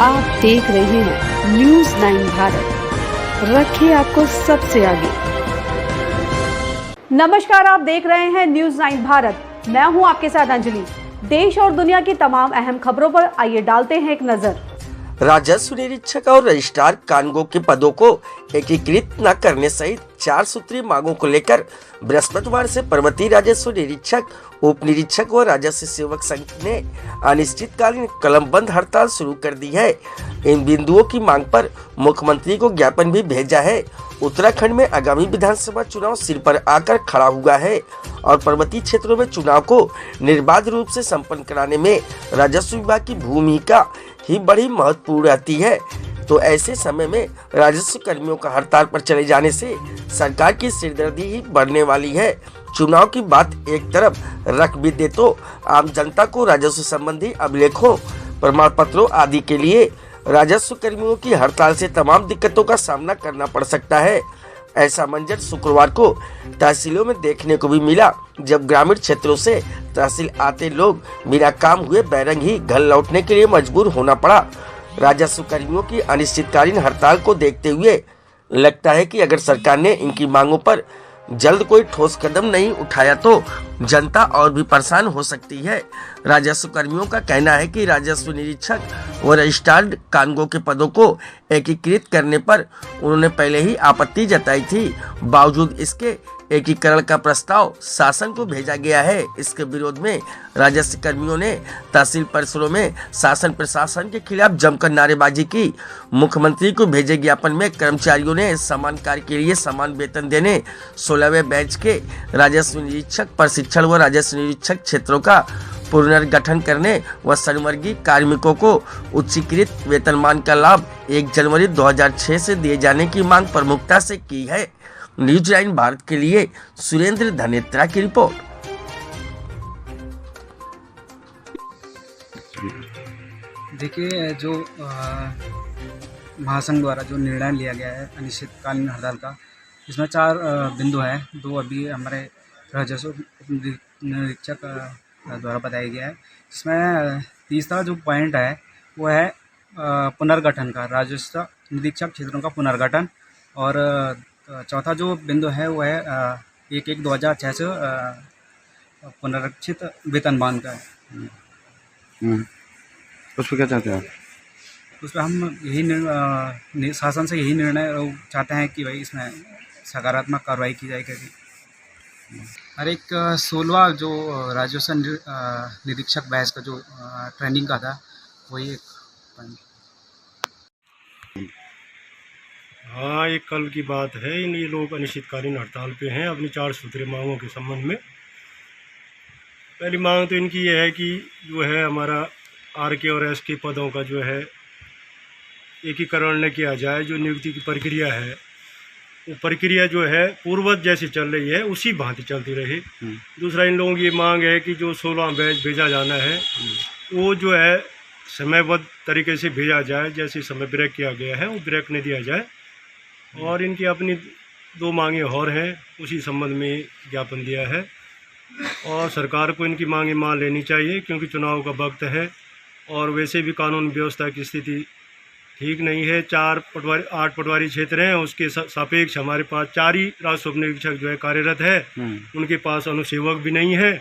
आप देख रहे हैं न्यूज़ 9 भारत, रखिए आपको सबसे आगे। नमस्कार, आप देख रहे हैं न्यूज़ 9 भारत। मैं हूं आपके साथ अंजलि। देश और दुनिया की तमाम अहम खबरों पर आइए डालते हैं एक नजर। राजस्व निरीक्षक और रजिस्ट्रार कानूनगो के पदों को एकीकृत न करने सहित 4 सूत्रीय मांगों को लेकर बृहस्पतिवार से पर्वतीय राजस्व निरीक्षक, उप निरीक्षक व राजस्व सेवक संघ ने अनिश्चितकालीन कलमबंद हड़ताल शुरू कर दी है। इन बिंदुओं की मांग पर मुख्यमंत्री को ज्ञापन भी भेजा है। उत्तराखंड में आगामी विधानसभा चुनाव सिर पर आकर खड़ा हुआ है और पर्वतीय क्षेत्रों में चुनाव को निर्बाध रूप से संपन्न कराने में राजस्व विभाग की भूमिका ही बड़ी महत्वपूर्ण रहती है। तो ऐसे समय में राजस्व कर्मियों का हड़ताल पर चले जाने से सरकार की सिरदर्दी ही बढ़ने वाली है। चुनाव की बात एक तरफ रख भी दे तो आम जनता को राजस्व संबंधी अभिलेखों, प्रमाण पत्रों आदि के लिए राजस्व कर्मियों की हड़ताल से तमाम दिक्कतों का सामना करना पड़ सकता है। ऐसा मंजर शुक्रवार को तहसीलों में देखने को भी मिला, जब ग्रामीण क्षेत्रों से तहसील आते लोग बिना काम हुए बैरंग ही घर लौटने के लिए मजबूर होना पड़ा। राजस्व कर्मियों की अनिश्चितकालीन हड़ताल को देखते हुए लगता है कि अगर सरकार ने इनकी मांगों पर जल्द कोई ठोस कदम नहीं उठाया तो जनता और भी परेशान हो सकती है। राजस्व कर्मियों का कहना है कि राजस्व निरीक्षक व रजिस्ट्रार कानूनगो के पदों को एकीकृत करने पर उन्होंने पहले ही आपत्ति जताई थी। बावजूद इसके एकीकरण का प्रस्ताव शासन को भेजा गया है। इसके विरोध में राजस्व कर्मियों ने तहसील परिसरों में शासन प्रशासन के खिलाफ जमकर नारेबाजी की। मुख्यमंत्री को भेजे ज्ञापन में कर्मचारियों ने समान कार्य के लिए समान वेतन देने, 16वें बैच के राजस्व निरीक्षक प्रशिक्षण व राजस्व निरीक्षक क्षेत्रों का पुनर्गठन करने व श्रमवर्गीय कार्मिकों को उच्चीकृत वेतनमान का लाभ 1 जनवरी 2006 से दिए जाने की मांग प्रमुखता से की है। न्यूज़ 9 भारत के लिए सुरेंद्र धनेत्रा की रिपोर्ट। देखिए, जो महासंघ द्वारा जो निर्णय लिया गया है अनिश्चितकालीन हड़ताल का, इसमें 4 बिंदु हैं। 2 अभी हमारे राजस्व निरीक्षक द्वारा बताया गया है। इसमें तीसरा जो पॉइंट है वो है पुनर्गठन का, राजस्व निरीक्षक क्षेत्रों का पुनर्गठन। और चौथा जो बिंदु है वो है 1/1/2006 से पुनरीक्षित वेतनमान का है। उस पर क्या चाहते हैं आप? उस पर हम यही शासन से यही निर्णय चाहते हैं कि भाई इसमें सकारात्मक कार्रवाई की जाए करके। और एक 16वां जो राजस्व निरीक्षक बैच का जो ट्रेनिंग का था, वही एक पॉइंट। हाँ, एक कल की बात है। ये लोग अनिश्चितकालीन हड़ताल पे हैं अपनी 4 सूत्रीय मांगों के संबंध में। पहली मांग तो इनकी ये है कि जो है हमारा आरके और एसके पदों का जो है एकीकरण न किया जाए। जो नियुक्ति की प्रक्रिया है वो प्रक्रिया जो है पूर्ववत जैसी चल रही है उसी भांति चलती रही। दूसरा, इन लोगों की ये मांग है कि जो 16वां बैच भेजा जाना है वो जो है समयबद्ध तरीके से भेजा जाए। जैसे समय ब्रेक किया गया है वो ब्रेक नहीं दिया जाए। और इनकी अपनी 2 मांगें और हैं, उसी संबंध में ज्ञापन दिया है। और सरकार को इनकी मांगें मान लेनी चाहिए, क्योंकि चुनाव का वक्त है और वैसे भी कानून व्यवस्था की स्थिति ठीक नहीं है। 8 पटवारी क्षेत्र हैं, उसके सापेक्ष हमारे पास 4 ही राजस्व निरीक्षक जो है कार्यरत है। उनके पास अनुसेवक भी नहीं है।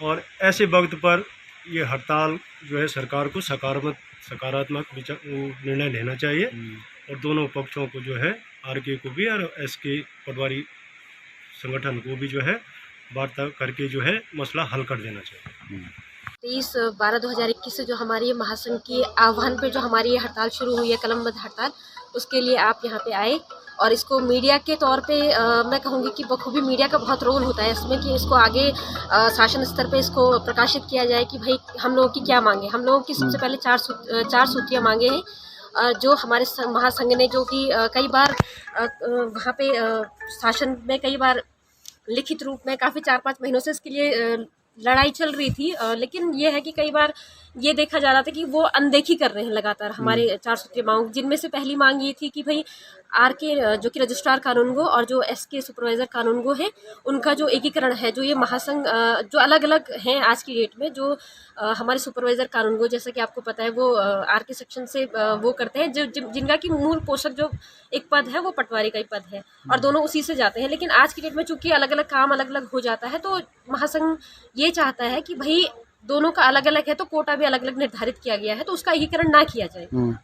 और ऐसे वक्त पर ये हड़ताल जो है सरकार को सकारात्मक निर्णय लेना चाहिए और दोनों पक्षों को जो है आरके को भी और एसके पटवारी संगठन को भी जो है वार्ता करके जो है मसला हल कर देना चाहिए। 23/12/2021 से जो हमारी महासंघ की आह्वान पे जो हमारी ये हड़ताल शुरू हुई है, कलमबंद हड़ताल, उसके लिए आप यहाँ पे आए। और इसको मीडिया के तौर पे मैं कहूँगी कि बखूबी मीडिया का बहुत रोल होता है इसमें कि इसको आगे शासन स्तर पे इसको प्रकाशित किया जाए कि भाई हम लोगों की क्या मांगे। हम लोगों की सबसे पहले 4 सूत्रीय मांगे हैं, जो हमारे महासंघ ने जो कि कई बार वहाँ पे शासन में कई बार लिखित रूप में काफ़ी 4-5 महीनों से इसके लिए लड़ाई चल रही थी। लेकिन ये है कि कई बार ये देखा जा रहा था कि वो अनदेखी कर रहे हैं लगातार हमारे 4 सूत्रीय मांगों, जिनमें से पहली मांग ये थी कि भाई आर के जो कि रजिस्ट्रार कानूनगो और जो एस के सुपरवाइज़र कानूनगो हैं, उनका जो एकीकरण है, जो ये महासंघ जो अलग अलग हैं आज की डेट में, जो हमारे सुपरवाइज़र कानूनगो जैसा कि आपको पता है वो आर के सेक्शन से वो करते हैं, जो जिनका कि मूल पोषक जो एक पद है वो पटवारी का ही पद है और दोनों उसी से जाते हैं। लेकिन आज की डेट में चूंकि अलग अलग काम अलग अलग हो जाता है, तो महासंघ ये चाहता है कि भाई दोनों का अलग अलग है तो कोटा भी अलग अलग निर्धारित किया गया है, तो उसका एकीकरण ना किया जाए।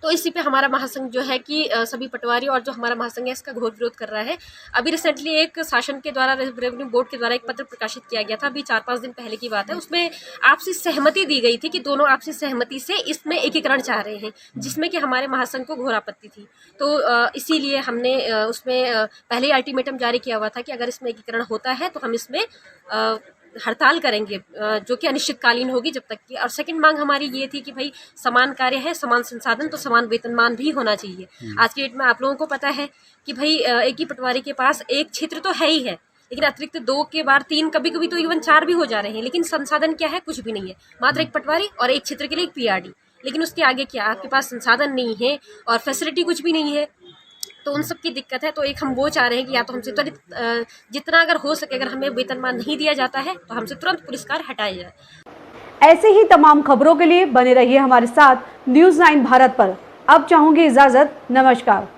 तो इसी पे हमारा महासंघ जो है कि सभी पटवारी और जो हमारा महासंघ है इसका घोर विरोध कर रहा है। अभी रिसेंटली एक शासन के द्वारा, रेवेन्यू बोर्ड के द्वारा एक पत्र प्रकाशित किया गया था, अभी 4-5 दिन पहले की बात है। उसमें आपसी सहमति दी गई थी कि दोनों आपसी सहमति से इसमें एकीकरण चाह रहे हैं, जिसमें कि हमारे महासंघ को घोर आपत्ति थी। तो इसीलिए हमने उसमें पहले ही अल्टीमेटम जारी किया हुआ था कि अगर इसमें एकीकरण होता है तो हम इसमें हड़ताल करेंगे, जो कि अनिश्चितकालीन होगी जब तक की। और सेकंड मांग हमारी ये थी कि भाई समान कार्य है, समान संसाधन, तो समान वेतनमान भी होना चाहिए। आज की डेट में आप लोगों को पता है कि भाई एक ही पटवारी के पास एक क्षेत्र तो है ही है, लेकिन अतिरिक्त 2 के बाद 3, कभी कभी तो इवन 4 भी हो जा रहे हैं। लेकिन संसाधन क्या है? कुछ भी नहीं है, मात्र एक पटवारी और एक क्षेत्र के लिए एक पीआरडी। लेकिन उसके आगे क्या, आपके पास संसाधन नहीं है और फैसिलिटी कुछ भी नहीं है, तो उन सब की दिक्कत है। तो एक हम वो चाह रहे हैं कि या तो हमसे त्वरित जितना अगर हो सके, अगर हमें वेतनमान नहीं दिया जाता है तो हमसे तुरंत पुरस्कार हटाया जाए। ऐसे ही तमाम खबरों के लिए बने रहिए हमारे साथ न्यूज़ 9 भारत पर। अब चाहूंगी इजाजत, नमस्कार।